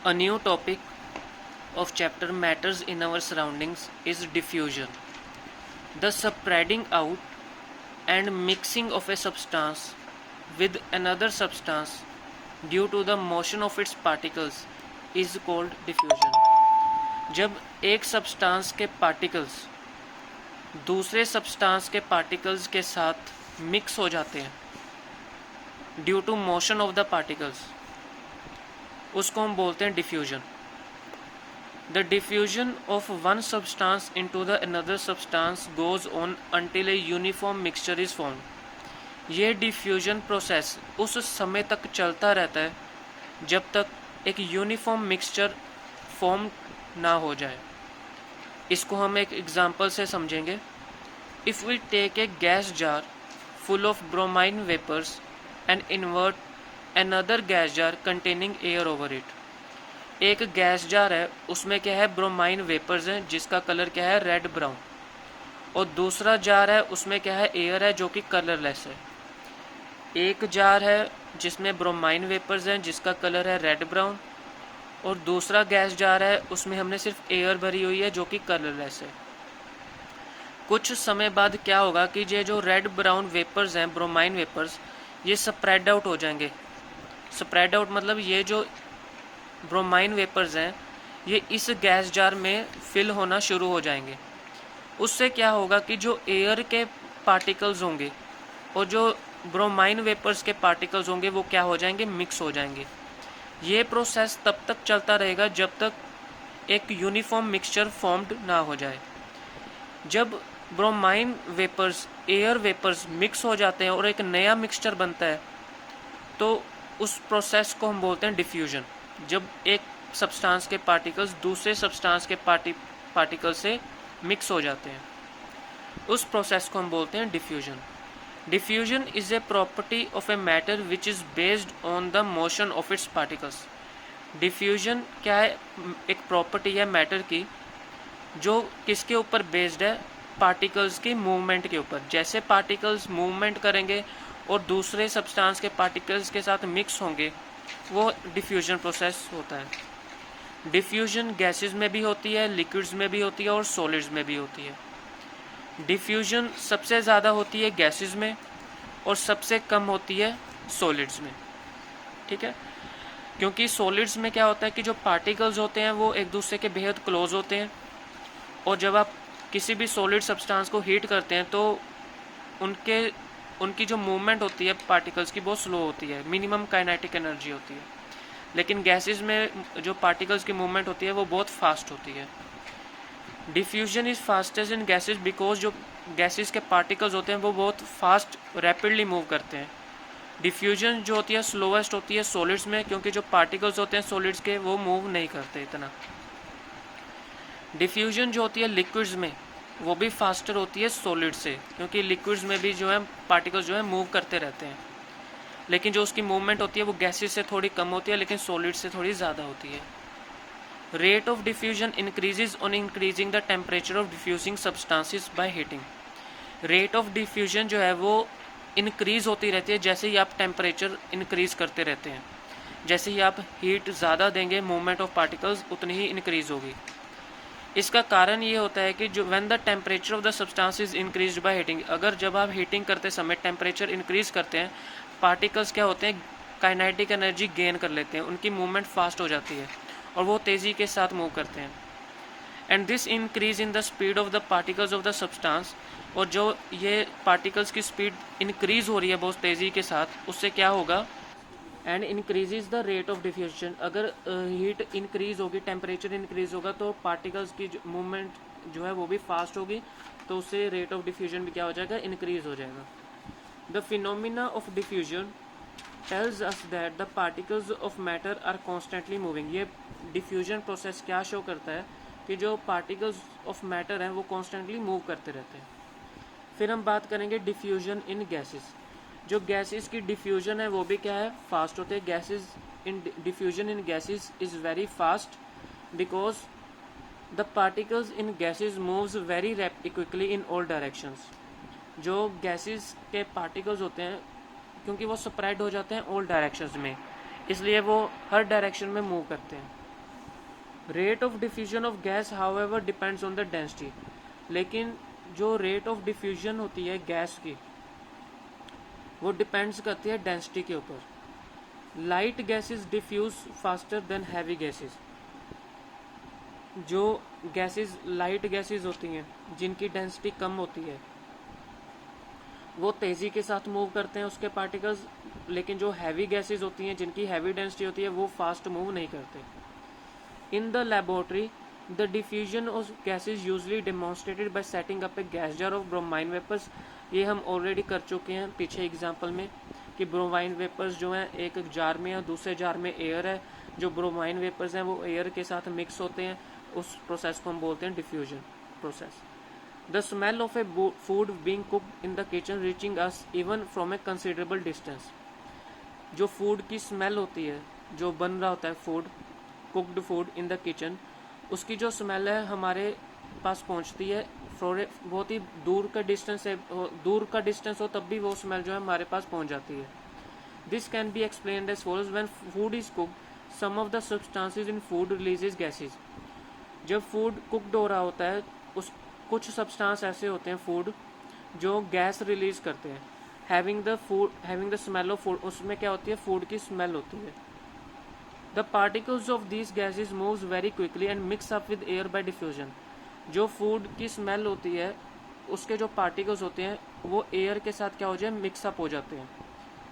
A new topic of chapter Matters in Our Surroundings is diffusion. The spreading out and mixing of a substance with another substance due to the motion of its particles is called diffusion. जब एक substance के particles दूसरे substance के particles के साथ mix हो जाते हैं due to motion of the particles, उसको हम बोलते हैं diffusion. The diffusion of one substance into the another substance goes on until a uniform mixture is form. ये डिफ्यूजन प्रोसेस उस समय तक चलता रहता है जब तक एक यूनिफॉर्म मिक्सचर फॉर्म ना हो जाए. इसको हम एक एग्जांपल से समझेंगे. If we take a gas jar full of bromine vapours and invert another gas jar containing air over it. एक गैस जार है, उसमें क्या है, ब्रोमाइन वेपर्स हैं जिसका कलर क्या है, रेड ब्राउन. और दूसरा जार है, उसमें क्या है, एयर है जो कि कलरलेस है. एक जार है जिसमें ब्रोमाइन वेपर्स हैं जिसका कलर है रेड ब्राउन, और दूसरा गैस जार है उसमें हमने सिर्फ एयर भरी हुई है जो कि कलरलेस है. कुछ समय बाद क्या होगा कि ये जो रेड ब्राउन वेपर्स हैं, ब्रोमाइन वेपर्स, ये स्प्रेड आउट हो जाएंगे. स्प्रेड आउट मतलब ये जो ब्रोमाइन वेपर्स हैं ये इस गैस जार में फिल होना शुरू हो जाएंगे. उससे क्या होगा कि जो एयर के पार्टिकल्स होंगे और जो ब्रोमाइन वेपर्स के पार्टिकल्स होंगे वो क्या हो जाएंगे, मिक्स हो जाएंगे. ये प्रोसेस तब तक चलता रहेगा जब तक एक यूनिफॉर्म मिक्सचर फॉर्म्ड ना हो जाए. जब bromine vapours air vapours mix हो जाते हैं और एक नया मिक्सचर बनता है तो उस प्रोसेस को हम बोलते हैं डिफ्यूजन. जब एक सब्सटेंस के पार्टिकल्स दूसरे सब्सटेंस के पार्टिकल से मिक्स हो जाते हैं, उस प्रोसेस को हम बोलते हैं diffusion. Diffusion is a property of a matter which is based on the motion of its particles. Diffusion क्या है, एक प्रॉपर्टी है मैटर की जो किसके ऊपर बेस्ड है, पार्टिकल्स की मूवमेंट के ऊपर. जैसे पार्टिकल्स मूवमेंट करेंगे और दूसरे सब्सटेंस के पार्टिकल्स के साथ मिक्स होंगे, वो डिफ्यूजन प्रोसेस होता है. डिफ्यूजन गैसेस में भी होती है, लिक्विड्स में भी होती है और सॉलिड्स में भी होती है. डिफ्यूजन सबसे ज़्यादा होती है गैसेस में और सबसे कम होती है सॉलिड्स में. ठीक है, क्योंकि सॉलिड्स में क्या होता है कि जो पार्टिकल्स होते हैं वो एक दूसरे के बेहद क्लोज होते हैं, और जब आप किसी भी सॉलिड सब्सटेंस को हीट करते हैं तो उनकी जो मूवमेंट होती है पार्टिकल्स की बहुत स्लो होती है, मिनिमम काइनेटिक एनर्जी होती है. लेकिन गैसेस में जो पार्टिकल्स की मूवमेंट होती है वो बहुत फास्ट होती है. Diffusion is fastest in gases because जो गैसेस के पार्टिकल्स होते हैं वो बहुत फास्ट रैपिडली मूव करते हैं. डिफ्यूजन जो होती है स्लोएस्ट होती है सॉलिड्स में, क्योंकि जो पार्टिकल्स होते हैं सॉलिड्स के वो मूव नहीं करते इतना. डिफ्यूजन जो होती है लिक्विड्स में वो भी फास्टर होती है सॉलिड से, क्योंकि लिक्विड्स में भी जो है पार्टिकल्स जो है मूव करते रहते हैं. लेकिन जो उसकी मूवमेंट होती है वो गैसेस से थोड़ी कम होती है, लेकिन सॉलिड से थोड़ी ज़्यादा होती है. Rate of diffusion increases on increasing the temperature of diffusing substances by heating. Rate of diffusion जो है वो इंक्रीज़ होती रहती है जैसे ही आप टेम्परेचर इंक्रीज़ करते रहते हैं. जैसे ही आप हीट ज़्यादा देंगे मूवमेंट ऑफ पार्टिकल्स उतनी ही इंक्रीज़ होगी. इसका कारण ये होता है कि जो when the temperature of the substance is increased by heating, अगर जब आप हीटिंग करते समय टेम्परेचर इंक्रीज करते हैं, पार्टिकल्स क्या होते हैं, काइनेटिक एनर्जी गेन कर लेते हैं, उनकी मूवमेंट फास्ट हो जाती है और वो तेज़ी के साथ मूव करते हैं. And this increase in the speed of the particles of the substance, और जो ये पार्टिकल्स की स्पीड इंक्रीज हो रही है बहुत तेज़ी के साथ, उससे क्या होगा, and increases the rate of diffusion. अगर हीट इंक्रीज होगी, टेम्परेचर इंक्रीज होगा तो पार्टिकल्स की मूवमेंट जो है वो भी फास्ट होगी, तो उससे रेट ऑफ डिफ्यूजन भी क्या हो जाएगा, इंक्रीज हो जाएगा. The phenomena of diffusion tells us that the particles of matter are constantly moving. ये डिफ्यूजन प्रोसेस क्या शो करता है कि जो पार्टिकल्स ऑफ मैटर हैं वो कॉन्स्टेंटली मूव करते रहते हैं. फिर हम बात करेंगे डिफ्यूजन इन गैसेस. जो गैसेस की डिफ्यूजन है वो भी क्या है, फास्ट होते हैं. Gases in diffusion in gases is very fast because the particles in gases moves very quickly in all directions. जो गैसेस के पार्टिकल्स होते हैं क्योंकि वो स्प्रेड हो जाते हैं ऑल डायरेक्शंस में, इसलिए वो हर डायरेक्शन में मूव करते हैं. Rate of diffusion of gas however depends on the density, लेकिन जो रेट ऑफ डिफ्यूजन होती है गैस की वो डिपेंड्स करती है डेंसिटी के ऊपर। Light gases diffuse faster than heavy gases. जो गैसेस लाइट गैसेस होती हैं जिनकी डेंसिटी कम होती है वो तेज़ी के साथ मूव करते हैं उसके पार्टिकल्स, लेकिन जो हैवी गैसेस होती हैं जिनकी हैवी डेंसिटी होती है वो फास्ट मूव नहीं करते। In the laboratory the diffusion of gases usually demonstrated by setting up a gas jar of bromine vapours. ये हम ऑलरेडी कर चुके हैं पीछे एग्जाम्पल में कि ब्रोमाइन वेपर्स जो हैं एक जार में है, दूसरे जार में एयर है। जो ब्रोमाइन वेपर्स हैं वो एयर के साथ मिक्स होते हैं, उस प्रोसेस को हम बोलते हैं diffusion process. The smell of A food being cooked in the kitchen reaching us even from A considerable distance. जो फूड की स्मेल होती है, जो बन रहा होता है food, cooked food in the kitchen, उसकी जो स्मेल है हमारे पास पहुंचती है बहुत ही दूर का डिस्टेंस हो तब भी वो स्मेल जो है हमारे पास पहुंच जाती है। This can be explained as follows. When food is cooked some of the substances in food releases gases. जब फूड कुक्ड हो रहा होता है उस कुछ सब्सटेंस ऐसे होते हैं फूड जो गैस रिलीज करते हैं। Having the smell of food, उसमें क्या होती है फूड की स्मेल होती है। The particles of these gases moves very quickly and mix up with air by diffusion. जो फूड की स्मेल होती है उसके जो पार्टिकल्स होते हैं वो एयर के साथ क्या हो जाए मिक्सअप हो जाते हैं,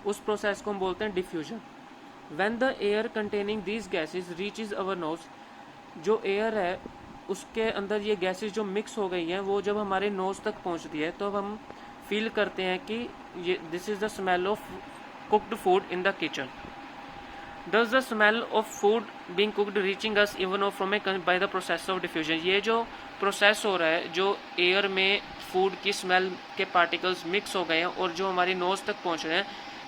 उस प्रोसेस को हम बोलते हैं diffusion. When the air containing these gases reaches our knows, जो एयर है उसके अंदर ये गैसेज जो मिक्स हो गई हैं वो जब हमारे नोज तक पहुंचती है तो अब हम फील करते हैं कि ये this is the smell of cooked food in the kitchen. Does the smell of food being cooked reaching us even from by the process of diffusion? ये जो प्रोसेस हो रहा है, जो एयर में फूड की स्मेल के पार्टिकल्स मिक्स हो गए हैं और जो हमारी नोज तक पहुंच रहे हैं,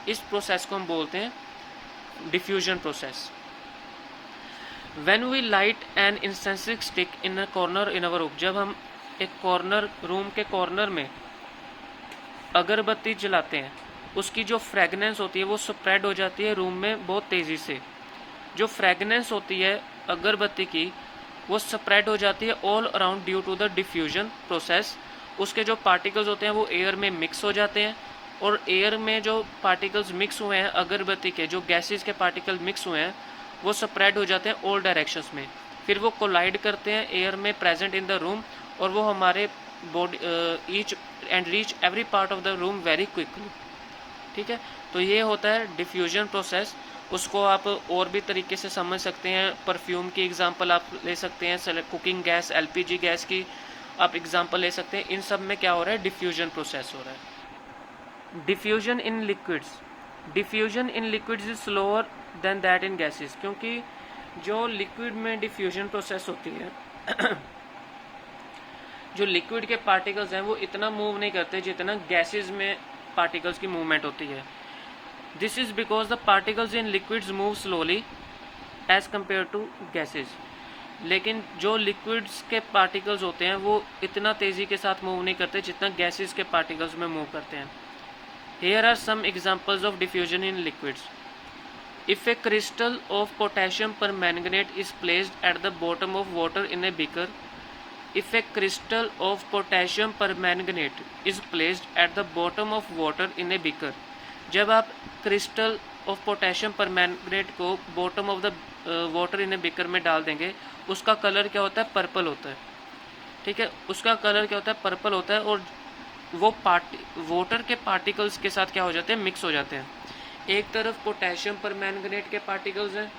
इस प्रोसेस को हम बोलते हैं diffusion process. When we light an incense stick in a corner in our room, जब हम एक कॉर्नर रूम के कॉर्नर में अगरबत्ती जलाते हैं उसकी जो फ्रेगनेंस होती है वो स्प्रेड हो जाती है रूम में बहुत तेज़ी से। जो फ्रेगनेंस होती है अगरबत्ती की वो स्प्रेड हो जाती है all around due to the diffusion process. उसके जो पार्टिकल्स होते हैं वो एयर में मिक्स हो जाते हैं और एयर में जो पार्टिकल्स मिक्स हुए हैं अगरबत्ती के जो गैसेस के पार्टिकल मिक्स हुए हैं वो स्प्रेड हो जाते हैं ऑल डायरेक्शंस में। फिर वो कोलाइड करते हैं एयर में प्रेजेंट इन द रूम और वो हमारे body each and reach every part of the room very quickly. ठीक है, तो ये होता है डिफ्यूजन प्रोसेस। उसको आप और भी तरीके से समझ सकते हैं। परफ्यूम की एग्जांपल आप ले सकते हैं, कुकिंग गैस, एलपीजी गैस की आप एग्जांपल ले सकते हैं। इन सब में क्या हो रहा है डिफ्यूजन प्रोसेस हो रहा है। Diffusion in liquids, diffusion in liquids is slower then that in gases, क्योंकि जो लिक्विड में डिफ्यूजन प्रोसेस होती है जो लिक्विड के पार्टिकल्स हैं वो इतना मूव नहीं करते जितना गैसेस में पार्टिकल्स की मूवमेंट होती है। This is because the particles in liquids move slowly as compare to gases. लेकिन जो लिक्विड्स के पार्टिकल्स होते हैं वो इतना तेज़ी के साथ मूव नहीं करते जितना गैसेस के पार्टिकल्स में मूव करते हैं। Here are some examples of diffusion in liquids. If a crystal of potassium permanganate is placed at the bottom of water in a beaker, if a crystal of potassium permanganate is placed at the bottom of water in a beaker, जब आप crystal of potassium permanganate को bottom of the water in a beaker में डाल देंगे उसका colour क्या होता है पर्पल होता है। ठीक है, उसका कलर क्या होता है पर्पल होता है और वो वाटर के पार्टिकल्स के साथ क्या हो जाते हैं मिक्स हो जाते हैं। एक तरफ पोटेशियम परमैंगनेट के पार्टिकल्स हैं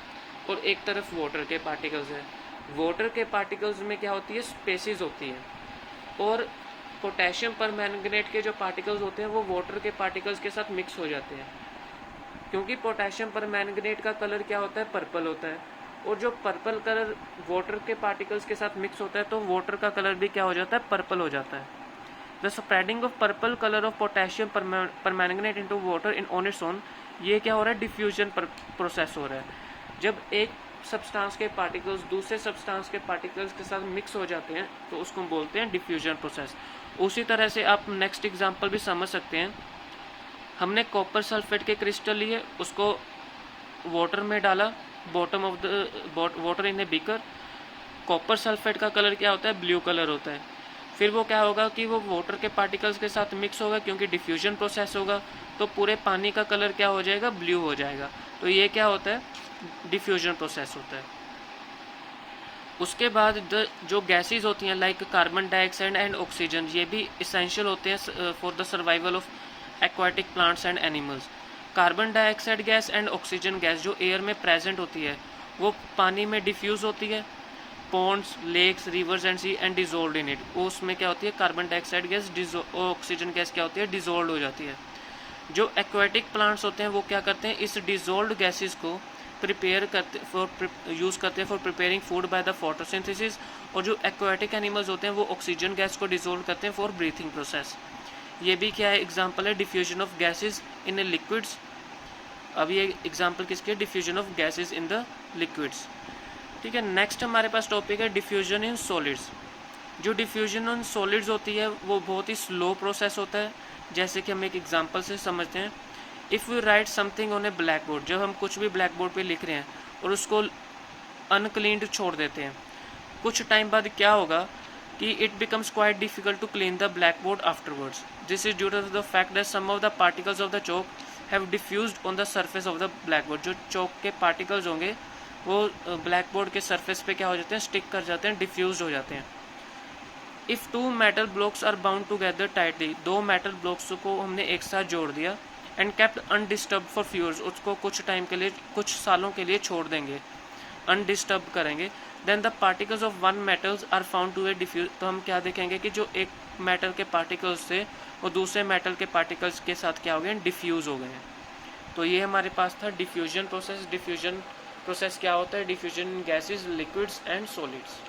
और एक तरफ वाटर के पार्टिकल्स हैं। वाटर के पार्टिकल्स में क्या होती है स्पेसिस होती है और पोटेशियम परमैंगनेट के जो पार्टिकल्स होते हैं वो वाटर के पार्टिकल्स के साथ मिक्स हो जाते हैं। क्योंकि पोटेशियम परमैंगनेट का कलर क्या होता है पर्पल होता है और जो पर्पल कलर वाटर के पार्टिकल्स के साथ मिक्स होता है तो वाटर का कलर भी क्या हो जाता है पर्पल हो जाता है। The spreading of purple colour of potassium permanganate into water in on its own, ये क्या हो रहा है डिफ्यूजन प्रोसेस हो रहा है। जब एक सब्सटेंस के पार्टिकल्स दूसरे सब्सटेंस के पार्टिकल्स के साथ मिक्स हो जाते हैं तो उसको हम बोलते हैं डिफ्यूजन प्रोसेस। उसी तरह से आप नेक्स्ट एग्जांपल भी समझ सकते हैं। हमने कॉपर सल्फेट के क्रिस्टल लिए, उसको वाटर में डाला bottom of the water in a beaker, copper sulphate का कलर क्या होता है, ब्लू कलर होता है। फिर वो क्या होगा कि वो वाटर के पार्टिकल्स के साथ मिक्स होगा, क्योंकि डिफ्यूजन प्रोसेस होगा, तो पूरे पानी का कलर क्या हो जाएगा, ब्लू हो जाएगा। तो ये क्या होता है, डिफ्यूजन प्रोसेस होता है। उसके बाद जो गैसेज होती हैं like carbon dioxide and oxygen, ये भी इसेंशियल होते हैं for the survival of aquatic plants and animals. Carbon dioxide gas and oxygen gas जो एयर में प्रेजेंट होती है वो पानी में डिफ्यूज़ होती है, ponds, lakes, rivers and sea and dissolve in it. उसमें क्या होती है, carbon dioxide gas oxygen gas क्या होती है, डिजोल्व हो जाती है। जो एक्वाटिक प्लांट्स होते हैं वो क्या करते हैं, इस डिजोल्व गैसेस को प्रिपेयर करते यूज़ करते हैं for preparing food by the photosynthesis. और जो एक्वाटिक एनिमल्स होते हैं वो ऑक्सीजन गैस को डिजोल्व करते हैं फॉर ब्रीथिंग प्रोसेस। ये भी क्या है, एग्जांपल है diffusion of gases in liquids. अब ये एग्जांपल किसकी है, diffusion of gases in the liquids. ठीक है, नेक्स्ट हमारे पास टॉपिक है डिफ्यूजन इन सॉलिड्स। जो डिफ्यूजन इन सॉलिड्स होती है वो बहुत ही स्लो प्रोसेस होता है। जैसे कि हम एक एग्जांपल से समझते हैं, if we write something on a black board, जब हम कुछ भी ब्लैक बोर्ड पे लिख रहे हैं और उसको अनक्लीन्ड छोड़ देते हैं, कुछ टाइम बाद क्या होगा कि it becomes quite difficult to clean the black board afterwards. This is due to the fact that some of the particles of the chalk have diffused on the surface of the black board. जो chalk के particles होंगे वो black board के surface पे क्या हो जाते हैं, स्टिक कर जाते हैं, डिफ्यूज हो जाते हैं। If two metal blocks are bound together tightly, दो मेटल ब्लॉक्स को हमने एक साथ जोड़ दिया and kept undisturbed for few years, उसको कुछ टाइम के लिए, कुछ सालों के लिए छोड़ देंगे, अनडिस्टर्ब करेंगे, then the particles of one metals are found to a diffuse. तो हम क्या देखेंगे कि जो एक मेटल के पार्टिकल्स थे वो दूसरे मेटल के पार्टिकल्स के साथ क्या हो गए, डिफ्यूज हो गए हैं। तो ये हमारे पास था डिफ्यूजन प्रोसेस। डिफ्यूजन प्रोसेस क्या होता है, diffusion in gases, liquids and solids.